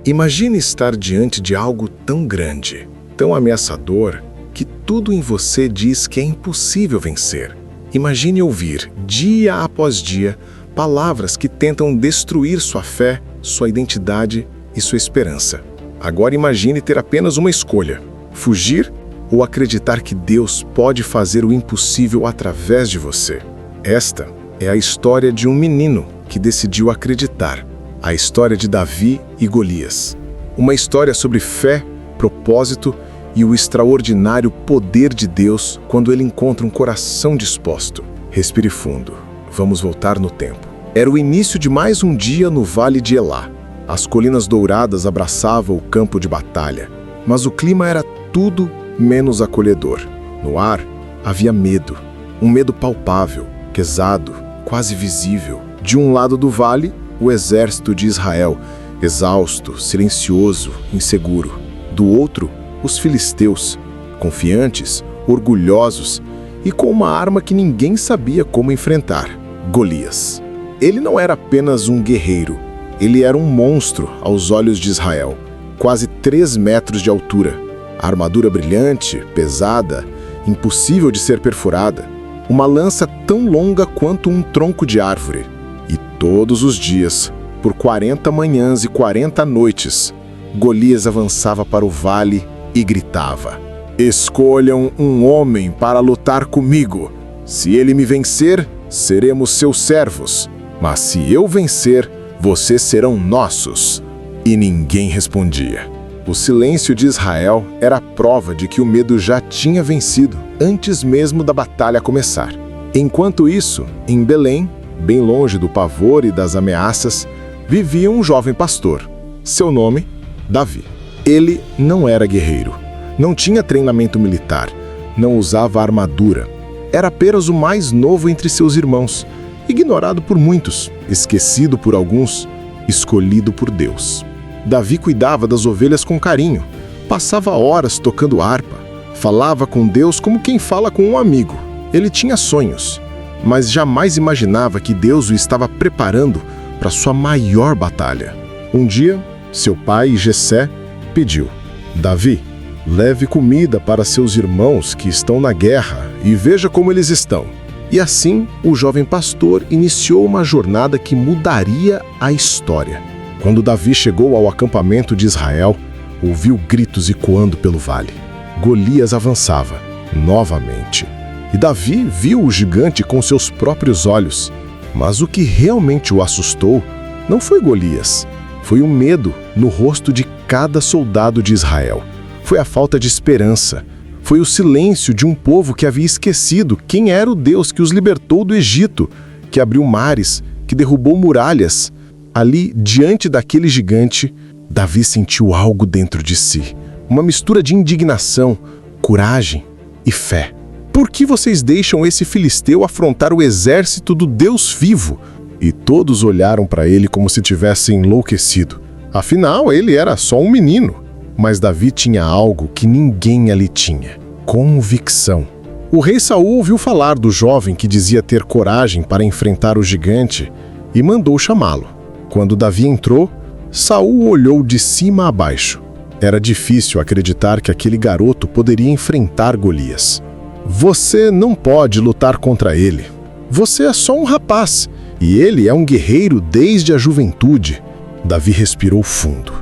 Imagine estar diante de algo tão grande, tão ameaçador, que tudo em você diz que é impossível vencer. Imagine ouvir, dia após dia, palavras que tentam destruir sua fé, sua identidade e sua esperança. Agora imagine ter apenas uma escolha: fugir ou acreditar que Deus pode fazer o impossível através de você. Esta é a história de um menino que decidiu acreditar. A história de Davi e Golias. Uma história sobre fé, propósito e o extraordinário poder de Deus quando ele encontra um coração disposto. Respire fundo. Vamos voltar no tempo. Era o início de mais um dia no Vale de Elá. As colinas douradas abraçavam o campo de batalha, mas o clima era tudo menos acolhedor. No ar havia medo, um medo palpável, pesado, quase visível. De um lado do vale, o exército de Israel, exausto, silencioso, inseguro. Do outro, os filisteus, confiantes, orgulhosos e com uma arma que ninguém sabia como enfrentar: Golias. Ele não era apenas um guerreiro, ele era um monstro aos olhos de Israel, quase 3 metros de altura, armadura brilhante, pesada, impossível de ser perfurada, uma lança tão longa quanto um tronco de árvore. E todos os dias, por 40 manhãs e 40 noites, Golias avançava para o vale e gritava: "Escolham um homem para lutar comigo. Se ele me vencer, seremos seus servos. Mas se eu vencer, vocês serão nossos." E ninguém respondia. O silêncio de Israel era a prova de que o medo já tinha vencido antes mesmo da batalha começar. Enquanto isso, em Belém, bem longe do pavor e das ameaças, vivia um jovem pastor. Seu nome, Davi. Ele não era guerreiro, não tinha treinamento militar, não usava armadura. Era apenas o mais novo entre seus irmãos, ignorado por muitos, esquecido por alguns, escolhido por Deus. Davi cuidava das ovelhas com carinho, passava horas tocando harpa, falava com Deus como quem fala com um amigo. Ele tinha sonhos, mas jamais imaginava que Deus o estava preparando para sua maior batalha. Um dia, seu pai, Jessé, pediu: "Davi, leve comida para seus irmãos que estão na guerra e veja como eles estão." E assim, o jovem pastor iniciou uma jornada que mudaria a história. Quando Davi chegou ao acampamento de Israel, ouviu gritos ecoando pelo vale. Golias avançava, novamente. E Davi viu o gigante com seus próprios olhos. Mas o que realmente o assustou não foi Golias. Foi o medo no rosto de cada soldado de Israel. Foi a falta de esperança. Foi o silêncio de um povo que havia esquecido quem era o Deus que os libertou do Egito, que abriu mares, que derrubou muralhas. Ali, diante daquele gigante, Davi sentiu algo dentro de si. Uma mistura de indignação, coragem e fé. Por que vocês deixam esse filisteu afrontar o exército do Deus vivo? E todos olharam para ele como se tivesse enlouquecido. Afinal, ele era só um menino. Mas Davi tinha algo que ninguém ali tinha: convicção. O rei Saul ouviu falar do jovem que dizia ter coragem para enfrentar o gigante e mandou chamá-lo. Quando Davi entrou, Saul olhou de cima a baixo. Era difícil acreditar que aquele garoto poderia enfrentar Golias. "Você não pode lutar contra ele. Você é só um rapaz, e ele é um guerreiro desde a juventude." Davi respirou fundo.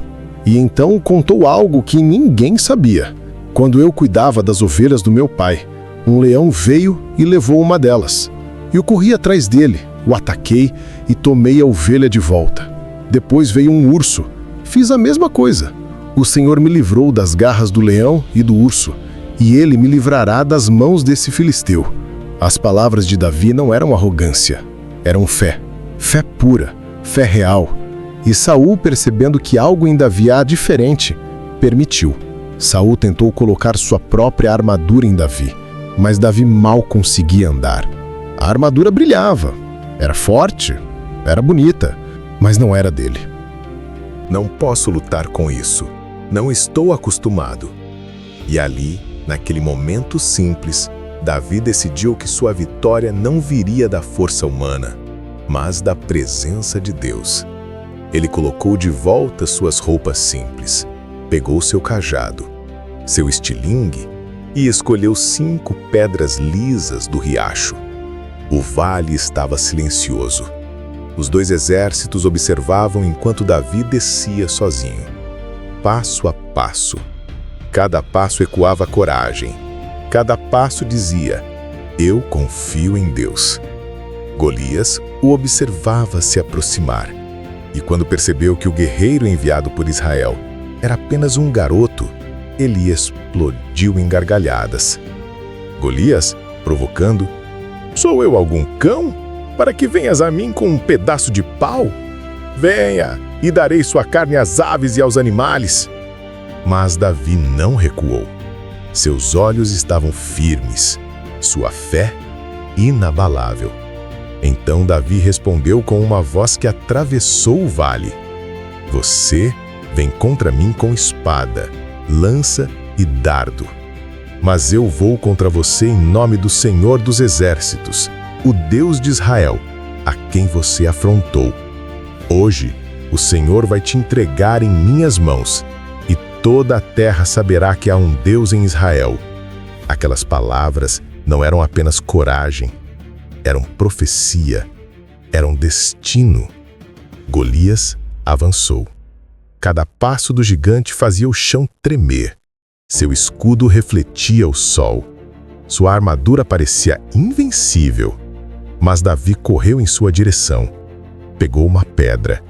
E então contou algo que ninguém sabia. "Quando eu cuidava das ovelhas do meu pai, um leão veio e levou uma delas. Eu corri atrás dele, o ataquei e tomei a ovelha de volta. Depois veio um urso. Fiz a mesma coisa. O Senhor me livrou das garras do leão e do urso, e ele me livrará das mãos desse filisteu." As palavras de Davi não eram arrogância, eram fé. Fé pura, fé real. E Saul, percebendo que algo em Davi era diferente, permitiu. Saul tentou colocar sua própria armadura em Davi, mas Davi mal conseguia andar. A armadura brilhava, era forte, era bonita, mas não era dele. "Não posso lutar com isso. Não estou acostumado." E ali, naquele momento simples, Davi decidiu que sua vitória não viria da força humana, mas da presença de Deus. Ele colocou de volta suas roupas simples, pegou seu cajado, seu estilingue e escolheu 5 pedras lisas do riacho. O vale estava silencioso. Os 2 exércitos observavam enquanto Davi descia sozinho, passo a passo. Cada passo ecoava coragem. Cada passo dizia: eu confio em Deus. Golias o observava se aproximar. E quando percebeu que o guerreiro enviado por Israel era apenas um garoto, ele explodiu em gargalhadas. Golias, provocando: sou eu algum cão, para que venhas a mim com um pedaço de pau? Venha, e darei sua carne às aves e aos animais. Mas Davi não recuou. Seus olhos estavam firmes, sua fé inabalável. Então Davi respondeu com uma voz que atravessou o vale: você vem contra mim com espada, lança e dardo. Mas eu vou contra você em nome do Senhor dos Exércitos, o Deus de Israel, a quem você afrontou. Hoje, o Senhor vai te entregar em minhas mãos, e toda a terra saberá que há um Deus em Israel. Aquelas palavras não eram apenas coragem, eram profecia, eram destino. Golias avançou. Cada passo do gigante fazia o chão tremer. Seu escudo refletia o sol. Sua armadura parecia invencível. Mas Davi correu em sua direção. Pegou uma pedra,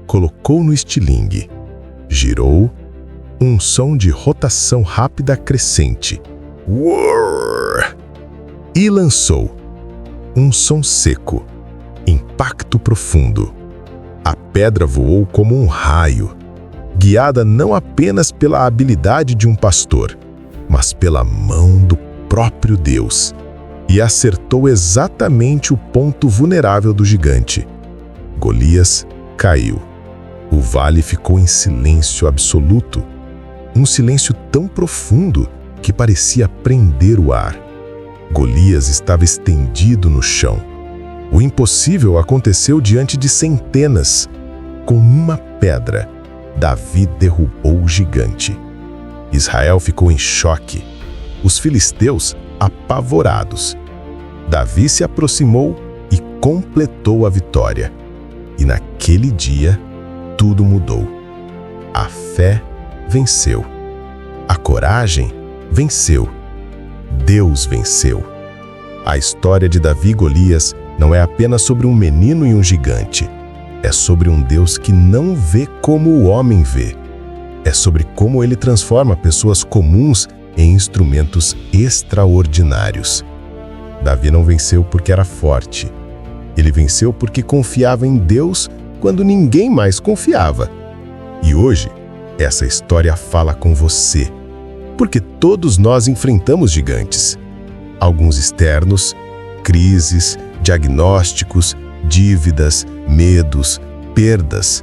colocou no estilingue, girou, um som de rotação rápida crescente. Uor! E lançou. Um som seco, impacto profundo. A pedra voou como um raio, guiada não apenas pela habilidade de um pastor, mas pela mão do próprio Deus, e acertou exatamente o ponto vulnerável do gigante. Golias caiu. O vale ficou em silêncio absoluto, um silêncio tão profundo que parecia prender o ar. Golias estava estendido no chão. O impossível aconteceu diante de centenas. Com uma pedra, Davi derrubou o gigante. Israel ficou em choque. Os filisteus apavorados. Davi se aproximou e completou a vitória. E naquele dia, tudo mudou. A fé venceu. A coragem venceu. Deus venceu. A história de Davi e Golias não é apenas sobre um menino e um gigante. É sobre um Deus que não vê como o homem vê. É sobre como ele transforma pessoas comuns em instrumentos extraordinários. Davi não venceu porque era forte. Ele venceu porque confiava em Deus quando ninguém mais confiava. E hoje, essa história fala com você. Porque todos nós enfrentamos gigantes. Alguns externos, crises, diagnósticos, dívidas, medos, perdas.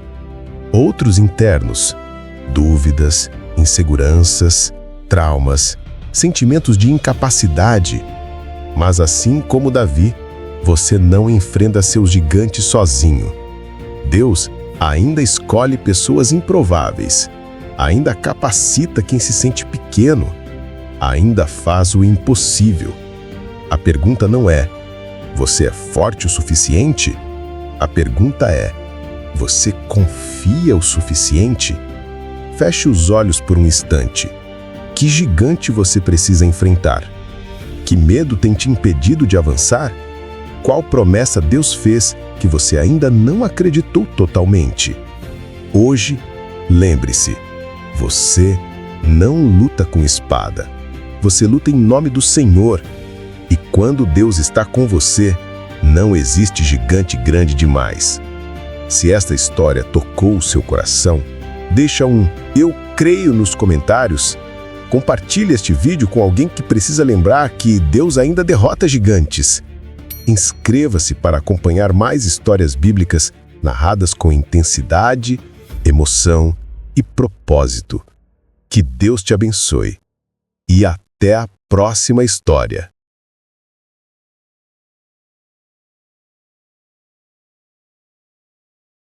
Outros internos, dúvidas, inseguranças, traumas, sentimentos de incapacidade. Mas assim como Davi, você não enfrenta seus gigantes sozinho. Deus ainda escolhe pessoas improváveis. Ainda capacita quem se sente pequeno, ainda faz o impossível. A pergunta não é: você é forte o suficiente? A pergunta é: você confia o suficiente? Feche os olhos por um instante. Que gigante você precisa enfrentar? Que medo tem te impedido de avançar? Qual promessa Deus fez que você ainda não acreditou totalmente? Hoje, lembre-se, você não luta com espada. Você luta em nome do Senhor. E quando Deus está com você, não existe gigante grande demais. Se esta história tocou o seu coração, deixa um "eu creio" nos comentários. Compartilhe este vídeo com alguém que precisa lembrar que Deus ainda derrota gigantes. Inscreva-se para acompanhar mais histórias bíblicas narradas com intensidade, emoção e propósito. Que Deus te abençoe. E até a próxima história.